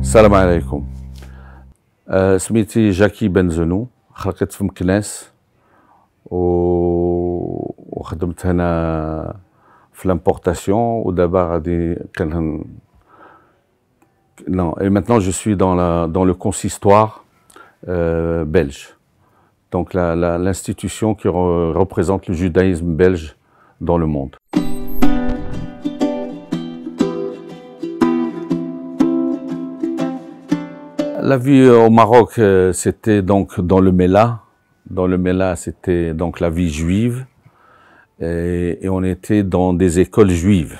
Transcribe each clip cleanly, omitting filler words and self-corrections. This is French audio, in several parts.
السلام عليكم. سميتي جاكي بنزنو، خلقت في مكناس وخدمت هنا في l'importation ودابا غادي Non, et maintenant je suis dans le consistoire belge. Donc l'institution qui représente le judaïsme belge dans le monde. La vie au Maroc, c'était donc dans le Mela. Dans le Mela, c'était donc la vie juive. Et on était dans des écoles juives.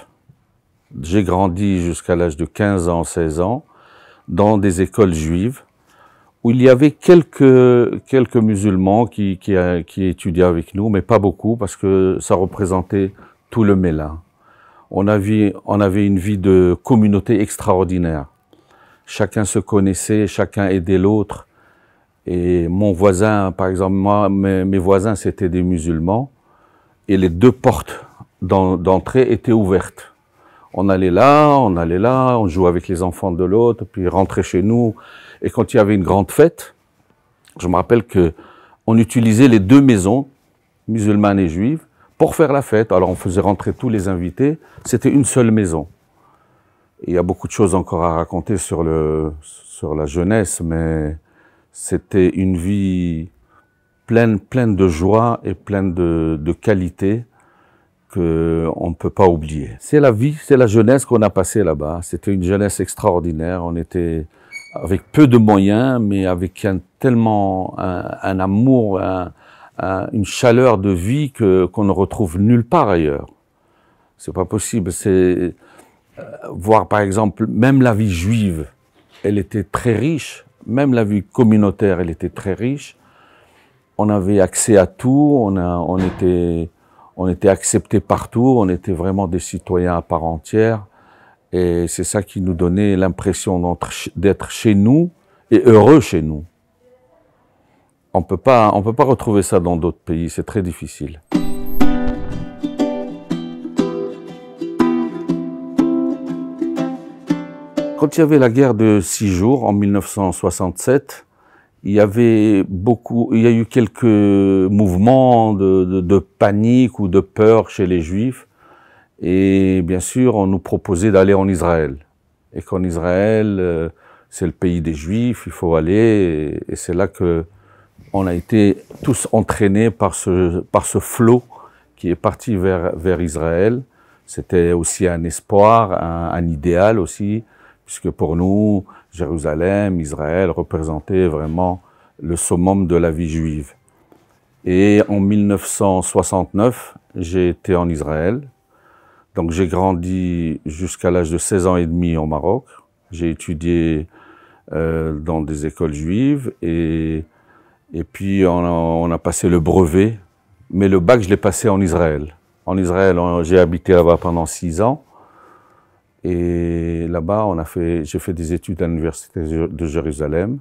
J'ai grandi jusqu'à l'âge de 15 ans, 16 ans, dans des écoles juives, où il y avait quelques musulmans qui étudiaient avec nous, mais pas beaucoup, parce que ça représentait tout le Mela. On avait une vie de communauté extraordinaire. Chacun se connaissait, chacun aidait l'autre. Et mon voisin, par exemple, mes voisins, c'était des musulmans. Et les deux portes d'entrée étaient ouvertes. On allait là, on jouait avec les enfants de l'autre, puis rentrait chez nous. Et quand il y avait une grande fête, je me rappelle que on utilisait les deux maisons, musulmanes et juives, pour faire la fête. Alors on faisait rentrer tous les invités. C'était une seule maison. Il y a beaucoup de choses encore à raconter sur la jeunesse, mais c'était une vie pleine de joie et pleine de qualité qu'on ne peut pas oublier. C'est la vie, c'est la jeunesse qu'on a passée là-bas. C'était une jeunesse extraordinaire. On était avec peu de moyens, mais avec tellement un amour, une chaleur de vie qu'on ne retrouve nulle part ailleurs. C'est pas possible. C'est voir par exemple, même la vie juive, elle était très riche, même la vie communautaire, elle était très riche. On avait accès à tout, on était acceptés partout, on était vraiment des citoyens à part entière. Et c'est ça qui nous donnait l'impression d'être chez nous et heureux chez nous. On peut pas retrouver ça dans d'autres pays, c'est très difficile. Quand il y avait la guerre de 6 jours, en 1967, il y a eu quelques mouvements de panique ou de peur chez les Juifs. Et bien sûr, on nous proposait d'aller en Israël. Et qu'en Israël, c'est le pays des Juifs, il faut aller. Et c'est là que on a été tous entraînés par ce flot qui est parti vers Israël. C'était aussi un espoir, un idéal aussi. Puisque pour nous, Jérusalem, Israël représentait vraiment le summum de la vie juive. Et en 1969, j'ai été en Israël. Donc j'ai grandi jusqu'à l'âge de 16 ans et demi au Maroc. J'ai étudié dans des écoles juives et puis on a passé le brevet. Mais le bac, je l'ai passé en Israël. En Israël, j'ai habité là-bas pendant 6 ans. Et là-bas, j'ai fait des études à l'université de Jérusalem.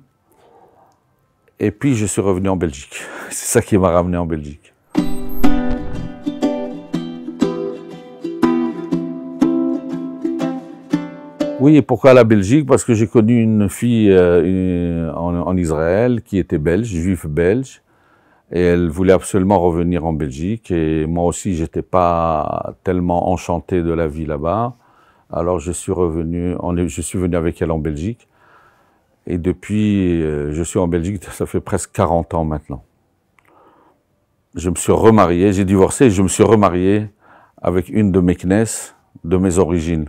Et puis, je suis revenu en Belgique. C'est ça qui m'a ramené en Belgique. Oui, et pourquoi la Belgique? Parce que j'ai connu une fille en Israël qui était belge, juive belge. Et elle voulait absolument revenir en Belgique. Et moi aussi, j'étais pas tellement enchanté de la vie là-bas. Alors je suis venu avec elle en Belgique. Et depuis, je suis en Belgique, ça fait presque 40 ans maintenant. Je me suis remarié, j'ai divorcé et je me suis remarié avec une de mes knesses, de mes origines.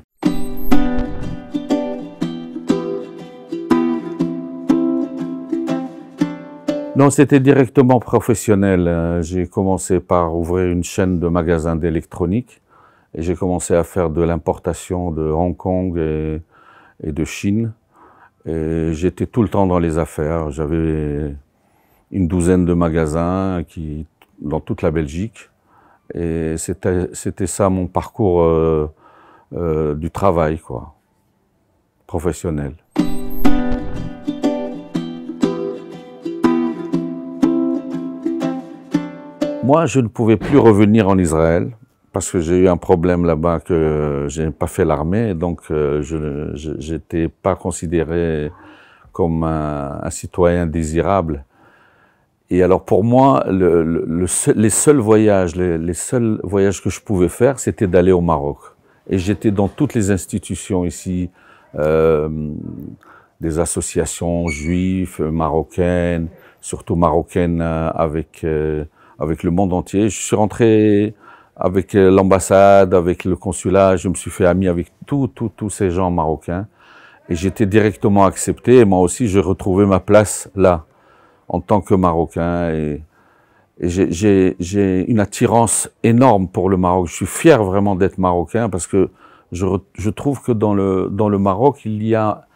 Non, c'était directement professionnel. J'ai commencé par ouvrir une chaîne de magasins d'électronique. Et j'ai commencé à faire de l'importation de Hong Kong et de Chine. Et j'étais tout le temps dans les affaires. J'avais une douzaine de magasins dans toute la Belgique. Et c'était ça mon parcours du travail, quoi, professionnel. Moi, je ne pouvais plus revenir en Israël parce que j'ai eu un problème là-bas que je n'ai pas fait l'armée, donc je n'étais pas considéré comme un citoyen désirable. Et alors pour moi, les seuls voyages que je pouvais faire, c'était d'aller au Maroc. Et j'étais dans toutes les institutions ici, des associations juives, marocaines, surtout marocaines avec le monde entier. Je suis rentré avec l'ambassade, avec le consulat, je me suis fait ami avec tous ces gens marocains. Et j'étais directement accepté, et moi aussi, je retrouvais ma place là, en tant que Marocain. Et j'ai une attirance énorme pour le Maroc. Je suis fier vraiment d'être Marocain, parce que je trouve que dans le Maroc, il y a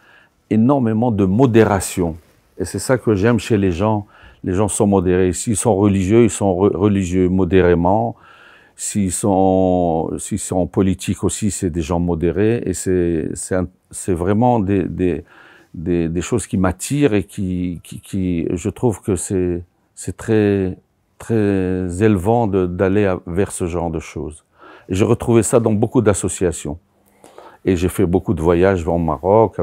énormément de modération. Et c'est ça que j'aime chez les gens. Les gens sont modérés. S'ils sont religieux, ils sont religieux modérément. S'ils sont politiques aussi, c'est des gens modérés. Et c'est vraiment des choses qui m'attirent et qui je trouve que c'est très élevant d'aller vers ce genre de choses. Et j'ai retrouvé ça dans beaucoup d'associations. Et j'ai fait beaucoup de voyages en Maroc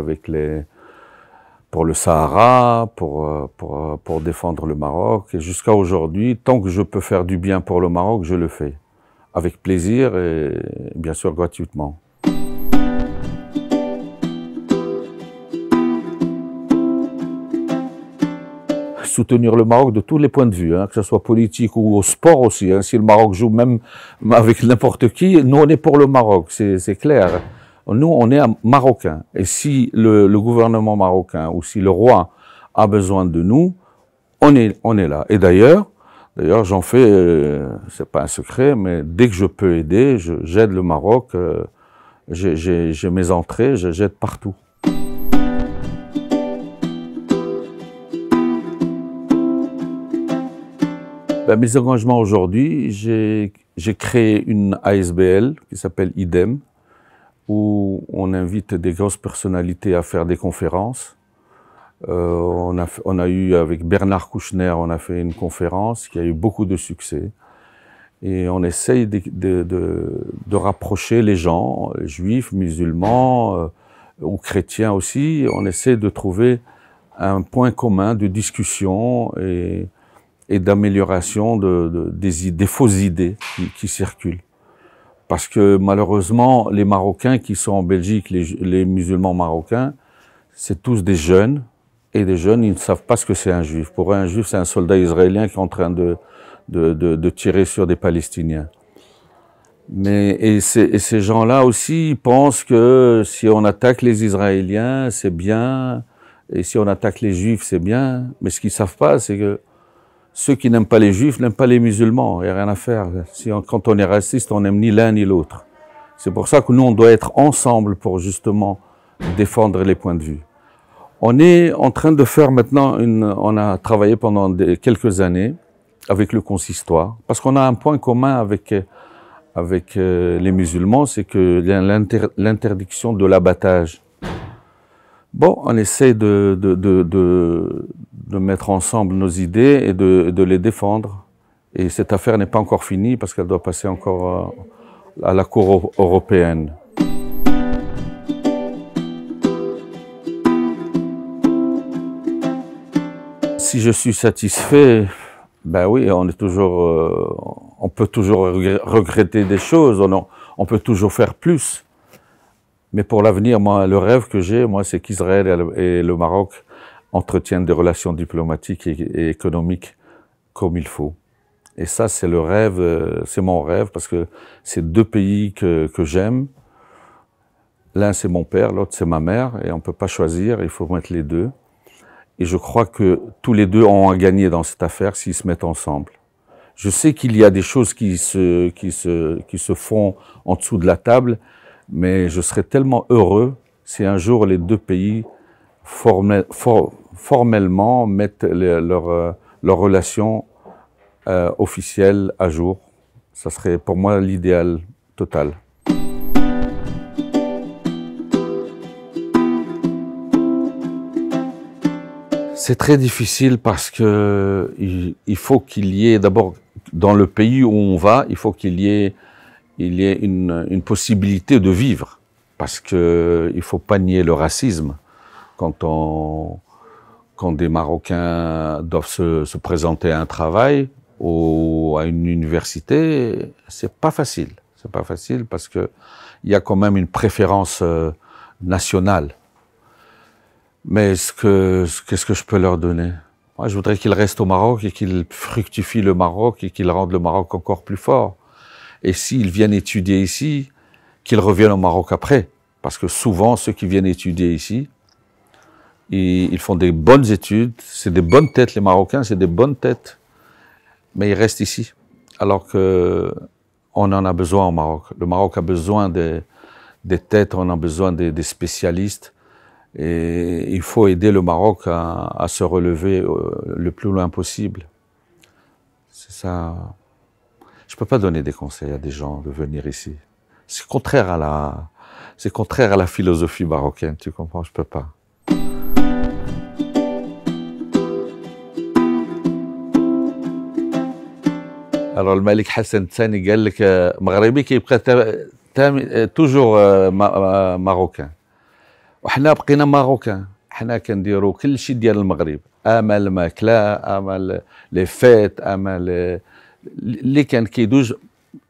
pour le Sahara, pour défendre le Maroc. Et jusqu'à aujourd'hui, tant que je peux faire du bien pour le Maroc, je le fais. Avec plaisir et bien sûr gratuitement. Soutenir le Maroc de tous les points de vue, que ce soit politique ou au sport aussi. Si le Maroc joue même avec n'importe qui, nous on est pour le Maroc, c'est clair. Nous on est Marocains. Et si le gouvernement marocain ou si le roi a besoin de nous, on est là. Et d'ailleurs j'en fais, c'est pas un secret, mais dès que je peux aider, j'aide le Maroc. J'ai mes entrées, j'aide partout. Mes engagements aujourd'hui, j'ai créé une ASBL qui s'appelle IDEM, où on invite des grosses personnalités à faire des conférences. On a eu avec Bernard Kouchner, on a fait une conférence qui a eu beaucoup de succès. Et on essaye de rapprocher les gens, juifs, musulmans ou chrétiens aussi. On essaie de trouver un point commun de discussion et d'amélioration des fausses idées qui circulent. Parce que malheureusement, les Marocains qui sont en Belgique, les musulmans marocains, c'est tous des jeunes. Et des jeunes, ils ne savent pas ce que c'est un juif. Pour eux, un juif, c'est un soldat israélien qui est en train de tirer sur des Palestiniens. Et ces gens-là aussi pensent que si on attaque les Israéliens, c'est bien. Et si on attaque les Juifs, c'est bien. Mais ce qu'ils ne savent pas, c'est que ceux qui n'aiment pas les Juifs n'aiment pas les musulmans. Il n'y a rien à faire. Quand on est raciste, on n'aime ni l'un ni l'autre. C'est pour ça que nous, on doit être ensemble pour justement défendre les points de vue. On est en train de faire maintenant on a travaillé pendant quelques années avec le consistoire, parce qu'on a un point commun avec les musulmans, c'est que l'interdiction de l'abattage. Bon, on essaie de mettre ensemble nos idées et de les défendre. Et cette affaire n'est pas encore finie parce qu'elle doit passer encore à la Cour européenne. Si je suis satisfait, ben oui, on peut toujours regretter des choses, on peut toujours faire plus. Mais pour l'avenir, moi, le rêve que j'ai, moi, c'est qu'Israël et le Maroc entretiennent des relations diplomatiques et économiques comme il faut. Et ça, c'est le rêve, c'est mon rêve, parce que c'est deux pays que j'aime. L'un, c'est mon père, l'autre, c'est ma mère, et on ne peut pas choisir, il faut mettre les deux. Et je crois que tous les deux ont à gagner dans cette affaire s'ils se mettent ensemble. Je sais qu'il y a des choses qui se font en dessous de la table, mais je serais tellement heureux si un jour les deux pays formellement mettent leurs relations officielles à jour. Ça serait pour moi l'idéal total. C'est très difficile parce que il faut qu'il y ait, d'abord, dans le pays où on va, il faut qu'il y ait il y ait une possibilité de vivre. Parce que il faut pas nier le racisme quand des Marocains doivent se présenter à un travail ou à une université, c'est pas facile. C'est pas facile parce que il y a quand même une préférence nationale. Mais qu'est-ce que je peux leur donner? Moi, je voudrais qu'ils restent au Maroc et qu'ils fructifient le Maroc et qu'ils rendent le Maroc encore plus fort. Et s'ils viennent étudier ici, qu'ils reviennent au Maroc après. Parce que souvent, ceux qui viennent étudier ici, ils font des bonnes études, c'est des bonnes têtes, les Marocains, c'est des bonnes têtes. Mais ils restent ici. Alors que on en a besoin au Maroc. Le Maroc a besoin des têtes, on a besoin des spécialistes. Et il faut aider le Maroc à se relever le plus loin possible. C'est ça. Je peux pas donner des conseils à des gens de venir ici. C'est contraire à la philosophie marocaine, tu comprends? Je peux pas. Alors le Malik Hassan الثاني قال لك مغربي كيبقى توجور ماروكان وحنا بقينا ماروكان حنا كنديروا كل شيء ديال المغرب اما الماكله اما لي فيت اما اللي كان كيدوز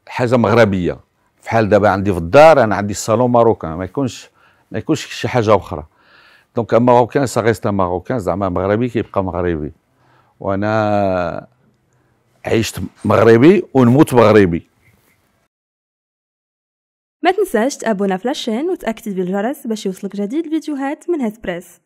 حاجه مغربيه بحال دابا عندي في الدار انا عندي الصالون ماروكان ما يكونش شي حاجه اخرى دونك ان ماروكان سا ريست ان ماروكان زعما مغربي كيبقى مغربي وانا عشت مغربي ونموت مغربي. ما تنساش تابونا في لاشين وتأكد بالجرس باش يوصلك جديد الفيديوهات من هاد بريس.